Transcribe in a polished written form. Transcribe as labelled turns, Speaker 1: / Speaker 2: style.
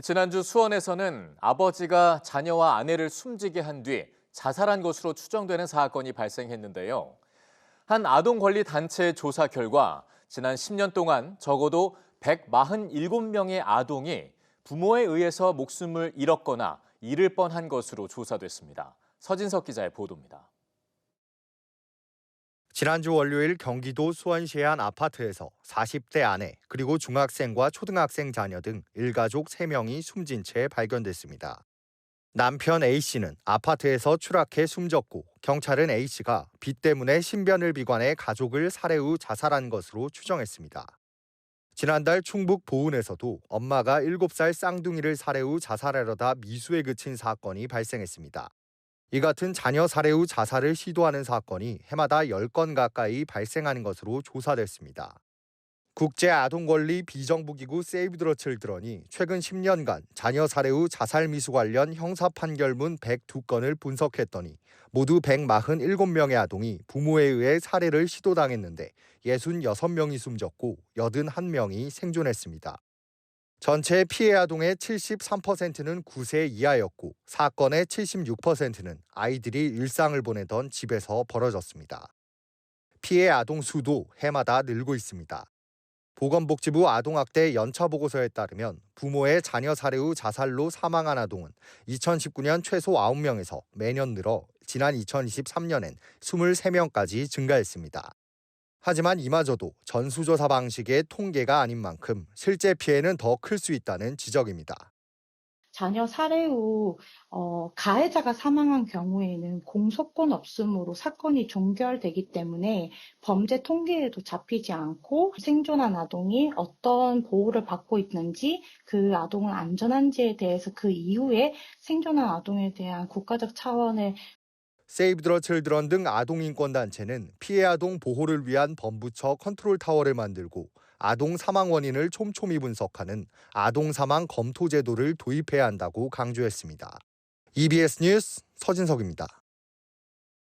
Speaker 1: 지난주 수원에서는 아버지가 자녀와 아내를 숨지게 한 뒤 자살한 것으로 추정되는 사건이 발생했는데요. 한 아동권리단체 조사 결과 지난 10년 동안 적어도 147명의 아동이 부모에 의해서 목숨을 잃었거나 잃을 뻔한 것으로 조사됐습니다. 서진석 기자의 보도입니다.
Speaker 2: 지난주 월요일 경기도 수원시의 한 아파트에서 40대 아내 그리고 중학생과 초등학생 자녀 등 일가족 3명이 숨진 채 발견됐습니다. 남편 A씨는 아파트에서 추락해 숨졌고 경찰은 A씨가 빚 때문에 신변을 비관해 가족을 살해 후 자살한 것으로 추정했습니다. 지난달 충북 보은에서도 엄마가 7살 쌍둥이를 살해 후 자살하려다 미수에 그친 사건이 발생했습니다. 이 같은 자녀 살해 후 자살을 시도하는 사건이 해마다 10건 가까이 발생하는 것으로 조사됐습니다. 국제아동권리 비정부기구 세이브 더 칠드런이 최근 10년간 자녀 살해 후 자살 미수 관련 형사 판결문 102건을 분석했더니 모두 147명의 아동이 부모에 의해 살해를 시도당했는데 66명이 숨졌고 81명이 생존했습니다. 전체 피해 아동의 73%는 9세 이하였고 사건의 76%는 아이들이 일상을 보내던 집에서 벌어졌습니다. 피해 아동 수도 해마다 늘고 있습니다. 보건복지부 아동학대 연차보고서에 따르면 부모의 자녀 살해 후 자살로 사망한 아동은 2019년 최소 9명에서 매년 늘어 지난 2023년엔 23명까지 증가했습니다. 하지만 이마저도 전수조사 방식의 통계가 아닌 만큼 실제 피해는 더 클 수 있다는 지적입니다.
Speaker 3: 자녀 살해 후 가해자가 사망한 경우에는 공소권 없음으로 사건이 종결되기 때문에 범죄 통계에도 잡히지 않고 생존한 아동이 어떤 보호를 받고 있는지, 그 아동은 안전한지에 대해서 그 이후에 생존한 아동에 대한 국가적 차원의
Speaker 2: 세이브 더 칠드런 등 아동인권단체는 피해 아동 보호를 위한 범부처 컨트롤타워를 만들고 아동 사망 원인을 촘촘히 분석하는 아동 사망 검토 제도를 도입해야 한다고 강조했습니다. EBS 뉴스 서진석입니다.